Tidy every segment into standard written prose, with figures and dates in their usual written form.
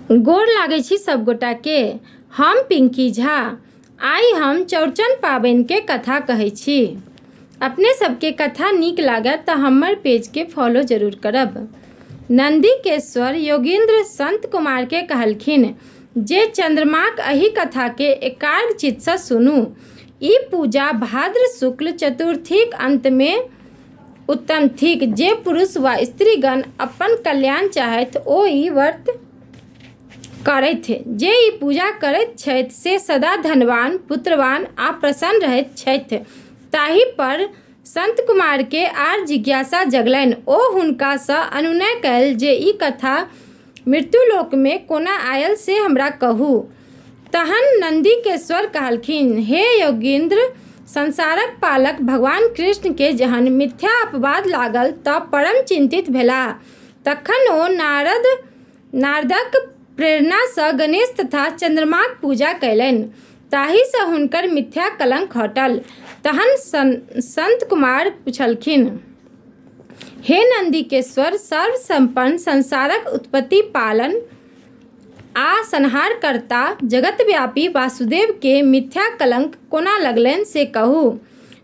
गोर लागै छी सब गोटा के। हम पिंकी झा। आइ हम चौड़चन पाबनि के कथा कहै छी। अपने सबके कथा नीक लागत तऽ हमर पेज के फॉलो जरूर करब। नंदीकेश्वर योगींद्र संत कुमार के कहलखिन जे चंद्रमाक एहि कथा के एकाग्र चित्त सँ सुनू। ई पूजा भाद्र शुक्ल चतुर्थीक अंत में उत्तम थिक। जे पुरुष वा स्त्रीगण अपन कल्याण चाहैत ओ ई व्रत करैथ। जे ई पूजा करैत छथि से सदा धनवान, पुत्रवान आ प्रसन्न रहैत छथि। ताहि पर संत कुमार के आर जिज्ञासा जगलनि। ओ हुनका सँ अनुनय कयल जे ई कथा मृत्युलोक में कोना आयल से हमरा कहू। तहन नंदीकेश्वर कहलखिन, हे योगींद्र, संसारक पालक भगवान कृष्ण के जहन मिथ्या अपवाद लागल तऽ परम चिंतित भेलाह। तखन ओ नारदक प्रेरणा सँ गणेश तथा चंद्रमाक पूजा कयलनि। ताहि सँ हुनकर मिथ्या कलंक हटल। तहन संत कुमार पुछलखिन, हे नंदीकेश्वर, सर्वसंपन्न संसारक उत्पत्ति पालन आ संहार करता जगतव्यापी वासुदेव के मिथ्या कलंक कोना लगलनि से कहू।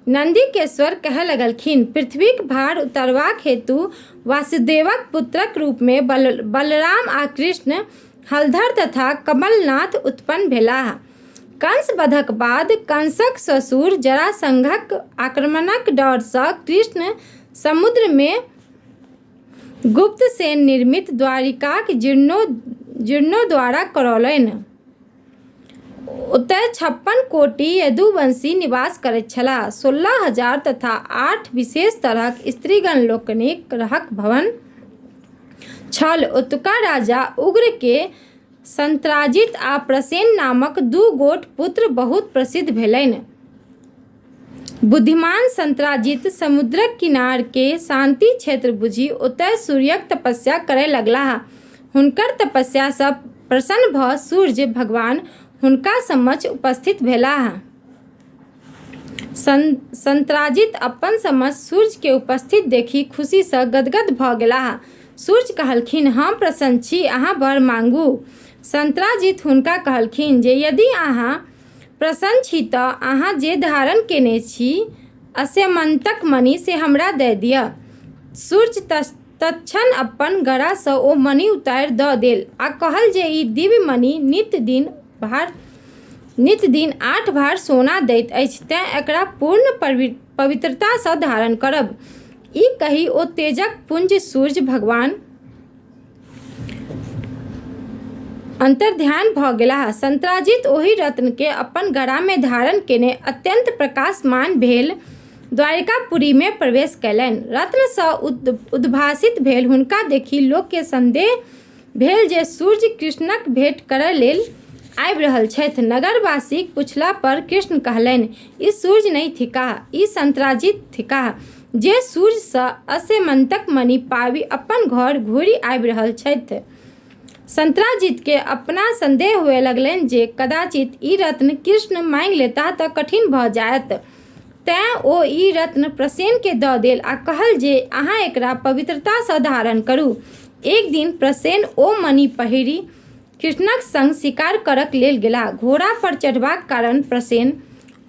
नंदीकेश्वर कहय लगलखिन, पृथ्वीक भार उतारबाक हेतु वासुदेवक पुत्रक रूप में बलराम आ कृष्ण हलधर तथा कमलनाथ उत्पन्न भेलाह। कंस वधक बाद कंसक ससुर जरासंघक आक्रमणक डर सँ कृष्ण समुद्र में गुप्तसेन निर्मित द्वारिकाक जीर्णोद्धार करौलनि। ओतय 56 कोटि यदुवंशी निवास करैत छलाह। 16,000 तथा 8 विशेष तरहक स्त्रीगण लोकनिक रहक भवन छल। ओतुका राजा उग्र के संत्राजित आ प्रसेन नामक 2 गोट पुत्र बहुत प्रसिद्ध भेलनि। बुद्धिमान संत्राजित समुद्रक किनार के शांति क्षेत्र बुझि ओतय सूर्यक तपस्या करय लगलाह। हुनकर तपस्या सँ प्रसन्न भऽ सूर्य भगवान हुनका समक्ष उपस्थित भेलाह। संत्राजित अपन समक्ष सूर्य के उपस्थित देखि खुशी सँ गदगद भऽ गेलाह। सूर्य कहलखिन, हम प्रसन्न छी, अहाँ वर मांगू। संत्राजित हुनका कहलखिन जे यदि अहाँ प्रसन्न छी तऽ अहाँ जे धारण केने छी अस्यमंतक मणि से हमरा दऽ दिअ। सूर्य तत्क्षण अपन गरा सँ ओ मणि उतारि दऽ देल आ कहल जे ई दिव्य मणि नित दिन 8 भार सोना दैत अछि, तेँ एकरा पूर्ण पवित्रता सँ धारण करब। ई कहि ओ तेजक पुंज सूर्य भगवान अंतर्ध्यान भऽ गेलाह। संत्राजित ओहि रत्न के अपन गरा में धारण केने अत्यंत प्रकाशमान भेल द्वारिकापुरी में प्रवेश कयलनि। रत्न सँ उद्भासित भेल हुनका देखि लोक के संदेह भेल जे सूर्य कृष्णक भेंट करय लेल आबि रहल छथि। नगरवासीक पुछला पर कृष्ण कहलनि, ई सूर्य नहि थिकाह, ई संत्राजित थिकाह, जे सूर्य सँ अस्यमंतक मणि पाबि अपन घर घुरि आबि रहल छथि। संत्राजित के अपना संदेह हुए लगलनि जे कदाचित ई रत्न कृष्ण मांगि लेताह तऽ कठिन भऽ जायत। तेँ ओ ई रत्न प्रसेन के दऽ देल आ कहल जे अहाँ एकरा पवित्रता सँ धारण करू। एक दिन प्रसेन ओ मणि पहिरि कृष्णक संग शिकार करक लेल गेलाह। घोड़ा पर चढ़बाक कारण प्रसेन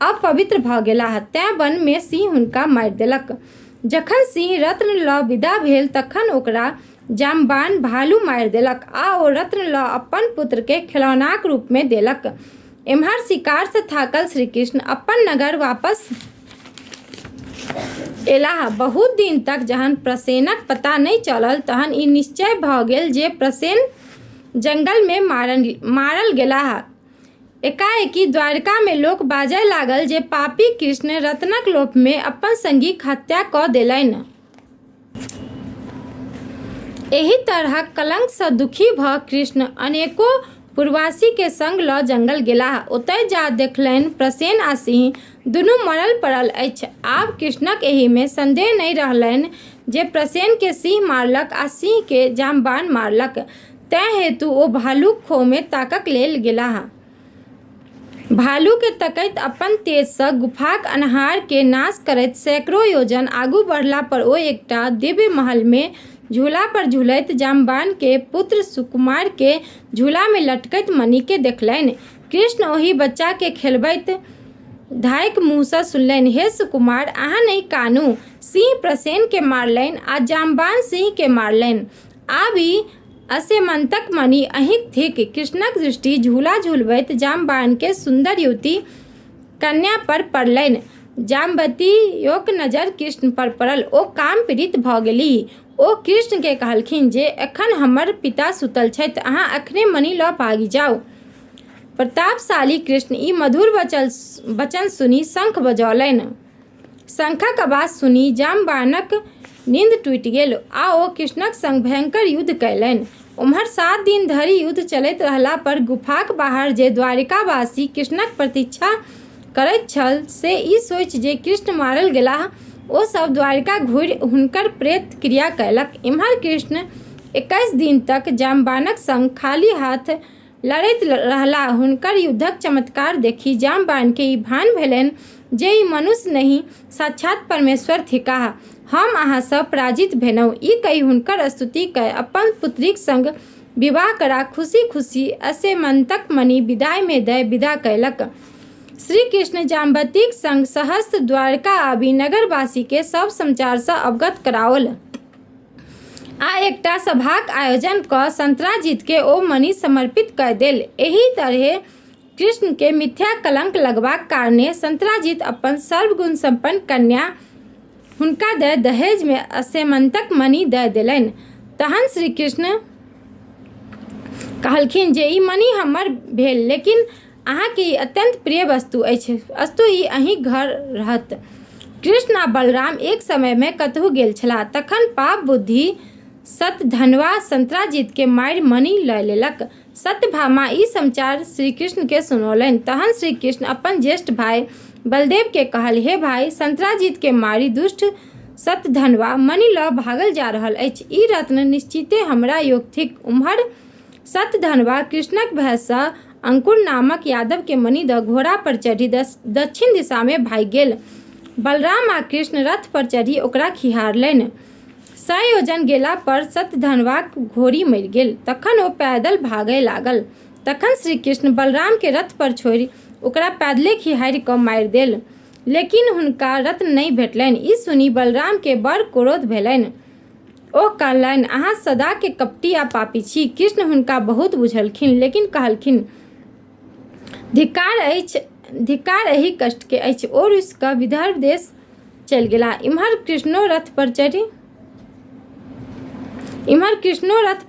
अपवित्र भऽ गेलाह, तेँ वन में सिंह हुनका मारि देलक। जखन सिंह रत्न लऽ विदा भेल तखन ओकरा जामबान भालू मारि देलक आ ओ रत्न लऽ अपन पुत्र के खिलौनाक रूप में देलक। एम्हर शिकार सँ थाकल श्री कृष्ण अपन नगर वापस एलाह। बहुत दिन तक जहन प्रसेनक पता नहि चलल तहन ई निश्चय भऽ गेल जे प्रसेन जंगल में मारल गेलाह। एकाएकी द्वारिका में लोक बाजय लागल जे पापी कृष्ण रत्नक लोभ में अपन संगीक हत्या कऽ देलनि। एहि तरहक कलंक सँ दुखी भऽ कृष्ण अनेको पुरवासी के संग लऽ जंगल गेलाह। ओतय जा देखलनि प्रसेन आ सिंह दुनू मरल पड़ल अछि। आब कृष्णक एहि में संदेह नहि रहलनि जे प्रसेन के सिंह मारलक आ सिंह के जामबान मारलक। तेँ हेतु ओ भालूक खोह में ताकक लेल गेलाह। भालू के तकैत अपन तेज सँ गुफाक अन्हार के नाश करैत सैकड़ों योजन आगू बढ़ला पर ओ एकटा दिव्य महल में झूला पर झूलैत जाम्बान के पुत्र सुकुमार के झूला में लटकैत मणि के देखलनि। कृष्ण ओहि बच्चा के खेलबैत धायक मुँह सँ सुनलनि, हे सुकुमार, अहाँ नहीं कानू। सिंह प्रसेन के मारलनि आ जाम्बान सिंह के मारलनि। आब ई असेमंतक मणि अहींक थिक। कृष्णक दृष्टि झूला झूलबैत जाम्बान के सुंदर युवती कन्या पर पड़लनि। जाम्बवतियोक नजर कृष्ण पर पड़ल। ओ काम पीड़ित भऽ गेलीह। ओ कृष्ण के कहलखिन जे एखन हमर पिता सुतल छथि, अहाँ अखने मणि लऽ भागि जाउ। प्रतापशाली कृष्ण ई मधुर वचन सुनी शंख बजौलनि। शंखक आवाज सुनी जाम्बानक नींद टूटि गेल आ ओ कृष्णक संग भयंकर युद्ध कयलनि। उम्हर 7 दिन धरि युद्ध चलैत रहला पर गुफाक बाहर जे द्वारिकावासी कृष्णक प्रतीक्षा करैत छल से ई सोचि जे कृष्ण मारल गेलाह, ओ सब द्वारिका घुरि हुनकर प्रेत क्रिया कयलक। इम्हर कृष्ण 21 दिन तक जाम्बानक संग खाली हाथ लड़ैत रहला। हुनकर युद्धक चमत्कार देखि जाम्बान के ई भान भेलनि जे ई मनुष्य नहीं साक्षात परमेश्वर थिकाह। हम अहाँ सँ पराजित भेलहुँ। ई कहि हुनकर स्तुति कय अपन पुत्रीक संग विवाह करा खुशी खुशी असेमंतक मणि विदाई में दय विदा कयलक। श्री कृष्ण जाम्बवतीक संग सहस्त्र द्वारका आबि नगरवासी के सब समाचार सँ अवगत कराओल आ एकटा सभाक आयोजन कऽ संत्राजित के ओ मणि समर्पित कय देल। एही तरहे कृष्ण के मिथ्या कलंक लगबाक कारणे संत्राजित अपन सर्वगुण संपन्न कन्या हुनका दय दहेज में असेमंतक मणि दय देलनि। तहन श्री कृष्ण कहलखिन जे ई मणि हमर भेल, लेकिन अहाँ के ई अत्यंत प्रिय वस्तु अछि, अस्तु ई अहीं घर रहत। कृष्ण आ बलराम एक समय में कतहु गेल छलाह। तखन पाप बुद्धि सतधनवा संत्राजित के मारि मणि लय लेलक। सत्यभामा ई समाचार श्री कृष्ण के सुनौलनि। तहन श्री कृष्ण अपन ज्येष्ठ भाई बलदेव के कहल, हे भाई, संत्राजित के मारि दुष्ट सतधनवा मणि लऽ भागल जा रहल अछि। ई रत्न निश्चिते हमरा योग थिक। उम्हर सतधनवा कृष्णक भय सँ अंकुर नामक यादव के मणि दऽ घोड़ा पर चढ़ी दक्षिण दिशा में भागि गेल। बलराम आ कृष्ण रथ पर चढ़ी ओकरा खिहारलनि। 100 योजन गेला पर सतधनवाक घोड़ी मरि गेल। तखन ओ पैदल भागय लागल। तखन श्री कृष्ण बलराम के रथ पर छोड़ि ओकरा पैदले खिहारि कऽ मारि देल, लेकिन हुनका रत्न नहि भेटलनि। ई सुनी बलराम के बड़ क्रोध भेलनि। ओ कहलनि, अहाँ सदा के कपटी आ पापी छी। कृष्ण हुनका बहुत बुझलखिन, लेकिन कहलखिन, धिक्कार एहि कष्ट के अछि। ओ रुसि कऽ विदर्भ देश चलि गेला। इम्हर कृष्णो रथ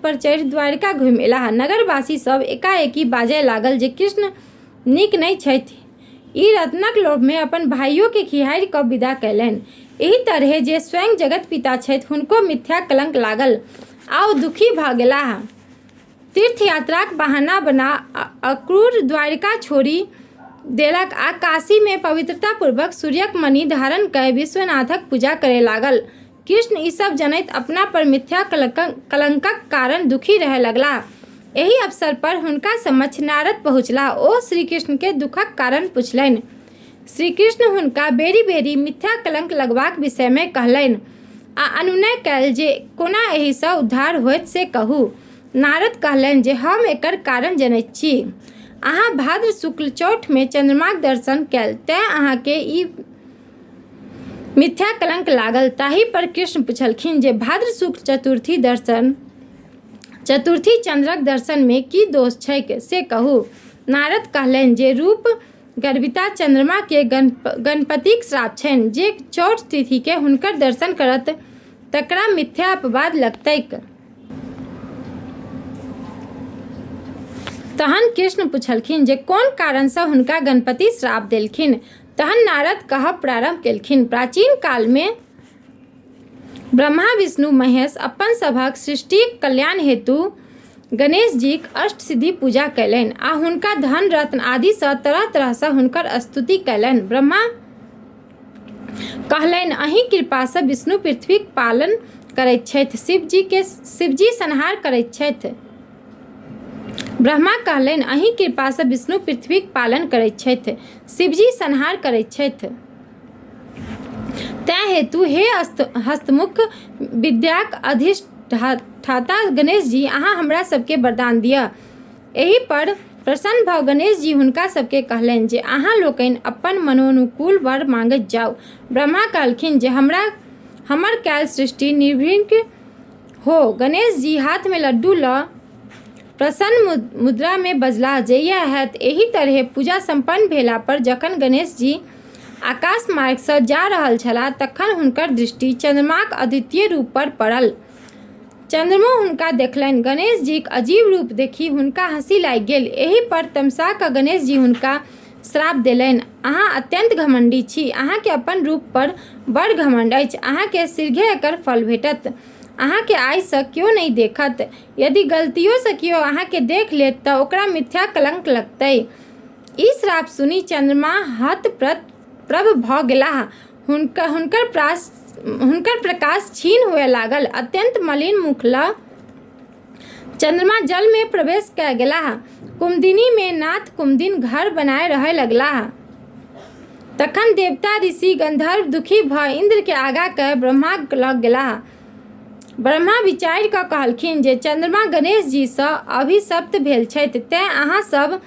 पर चढ़ि द्वारिका घुमि एलाह। नगरवासी सब एकाएकी बाजय लागल जे कृष्ण नीक नहि छथि। ई रत्नक लोभ में अपन भाइयों के खिहारि कऽ विदा कयलनि। एही तरहे जे स्वयं जगत पिता छथि, हुनको मिथ्या कलंक लागल आ ओ दुखी भऽ गेलाह। तीर्थ यात्राक बहाना बना अक्रूर द्वारिका छोड़ि देलक आ काशी में पवित्रता पूर्वक सूर्यक मणि धारण कय विश्वनाथक पूजा करय लागल। कृष्ण ई सब जनैत अपना पर मिथ्या कलंकक कारण दुखी रहय लगलाह। एही अवसर पर हुनका समक्ष नारद पहुँचलाह। ओ श्री कृष्ण के दुखक कारण पुछलनि। श्री कृष्ण हुनका बेरी बेरी मिथ्या कलंक लगबाक विषय में कहलनि आ अनुनय कयल जे कोना एहि सँ उद्धार होयत से कहू। नारद कहलनि जे हम एकर कारण जनैत छी। अहाँ भाद्र शुक्ल चौठ में चंद्रमाक दर्शन कयल, तें अहाँ के ई मिथ्या कलंक लागल। ताहि पर कृष्ण पुछलखिन जे भाद्र शुक्ल चतुर्थी चंद्रक दर्शन में की दोष छैक से कहू। नारद कहलनि जे रूप गर्विता चंद्रमा के गणपतिक श्राप छनि। जे चौठ तिथि के हुनकर दर्शन करत तकरा मिथ्या अपवाद लगतैक। तहन कृष्ण पुछलखिन जे कोन कारण सँ हुनका गणपति श्राप देलखिन। तहन नारद कहब प्रारंभ केलखिन। प्राचीन काल में ब्रह्मा विष्णु महेश अपन सभक सृष्टिक कल्याण हेतु गणेश जीक अष्ट सिद्धि पूजा कयलनि आ हुनका धन रत्न आदि सँ तरह तरह सँ हुनकर स्तुति कयलनि। ब्रह्मा कहलनि, अहीं कृपा सँ विष्णु पृथ्वीक पालन करैत छथि, शिवजी संहार करैत छथि। ब्रह्मा कहलनि, अहीं कृपा सँ विष्णु पृथ्वीक पालन करैत छथि, शिवजी संहार करैत छथि। तैं हेतु हे हस्तमुख विद्याक ठाता गणेश जी अहाँ हमरा सबके वरदान दिअ। एहि पर प्रसन्न भऽ गणेश जी हुनका सबके कहलनि जे अहाँ लोकनि अपन मनोनुकूल वर मांगैत जाउ। ब्रह्मा कहलखिन जे हमर कैल सृष्टि निर्विघ्न हो। गणेश जी हाथ में लड्डू लऽ प्रसन्न मुद्रा में बजलाह जे यह हैत। एहि तरहे पूजा संपन्न भेला पर जखन गणेश जी आकाश मार्ग सँ जा रहल छलाह तखन हुनकर दृष्टि चंद्रमाक अद्वितीय रूप पर पड़ल। चंद्रमा हुनका देखलनि। गणेश जीक अजीब रूप देखि हुनका हँसी लागि गेल। एहि पर तमसा कऽ गणेश जी हुनका श्राप देलनि, अहाँ अत्यंत घमंडी छी। अहाँके अपन रूप पर बड़ घमंड अछि। अहाँके शीघ्रे एकर फल भेटत। अहाँके आइ सँ केओ नहि देखत। यदि गलतियों सँ केओ अहाँके देख लेत तऽ ओकरा मिथ्या कलंक लगतै। ई श्राप सुनी चंद्रमा हतप्रभ भऽ गेलाह। हुनकर प्रकाश क्षीण हुए लागल। अत्यंत मलिन मुख लऽ चंद्रमा जल में प्रवेश कऽ गेलाह। कुमुदिनी में नाथ कुमुदिन घर बनाए रहय लगलाह। तखन देवता ऋषि गंधर्व दुखी भऽ इंद्र के आगा कऽ ब्रह्मा लग गेलाह। ब्रह्मा विचारि कऽ कहलखिन जे चंद्रमा गणेश जी सँ अभिशप्त भेल छथि, तेँ अहाँ सब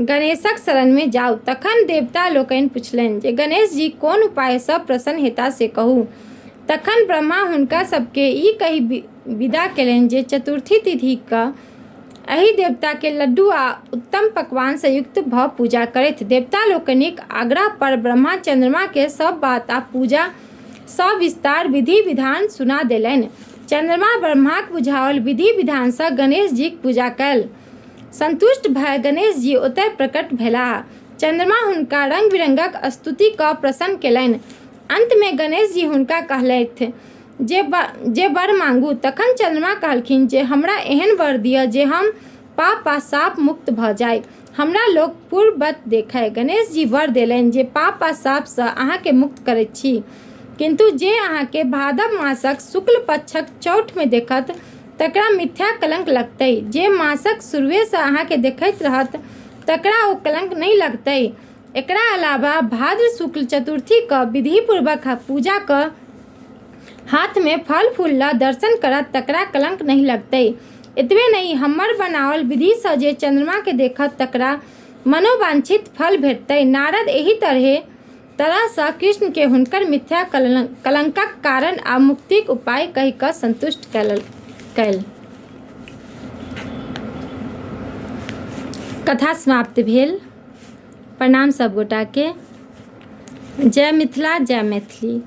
गणेशक शरण में जाउ। तखन देवता लोकनि पुछलनि जे गणेश जी कोन उपाय सँ प्रसन्न हेता से कहू। तखन ब्रह्मा हुनका सबके ई कहि विदा केलनि जे चतुर्थी तिथि कऽ एहि देवता के लड्डू आ उत्तम पकवान से युक्त भऽ पूजा करथि। देवता लोकनिक आग्रह पर ब्रह्मा चंद्रमा के सब बात आ पूजा सविस्तार विधि विधान सुना देलनि। चंद्रमा ब्रह्माक बुझाओल विधि विधान सँ गणेश जीक पूजा कयल। संतुष्ट भऽ गणेश जी ओतय प्रकट भेलाह। चंद्रमा हुनका रंग बिरंगक स्तुति कऽ प्रसन्न केलनि। अंत में गणेश जी हुनका कहलथि जे वर मांगू। तखन चंद्रमा कहलखिन जे हमरा एहन वर दिअ जे हम पाप आ शाप मुक्त भऽ जाय, हमरा लोक पूर्ववत देखय। गणेश जी वर देलनि जे पाप आ शाप सँ अहाँके मुक्त करैत छी, किंतु जे अहाँके भादव मासक शुक्ल पक्षक चौठ में देखत तकरा मिथ्या कलंक लगतै। जे मासक शुरुए सँ अहाँके देखैत रहत तकरा ओ कलंक नहीं लगतै। एकरा अलावा भाद्र शुक्ल चतुर्थी कऽ विधि पूर्वक पूजा कऽ हाथ में फल फूल लऽ दर्शन करत तकरा कलंक नहीं लगतै। एतबे नहीं, हमर बनाओल विधि सँ जे चंद्रमा के देखत तकरा मनोवांछित फल भेटतै। नारद एहि तरह सँ कृष्ण के हुनकर मिथ्या कलंकक कारण आ मुक्तिक उपाय कहि कऽ संतुष्ट कयल। कथा समाप्त भेल। प्रणाम सब गोटा के। जय मिथिला, जय मैथिली।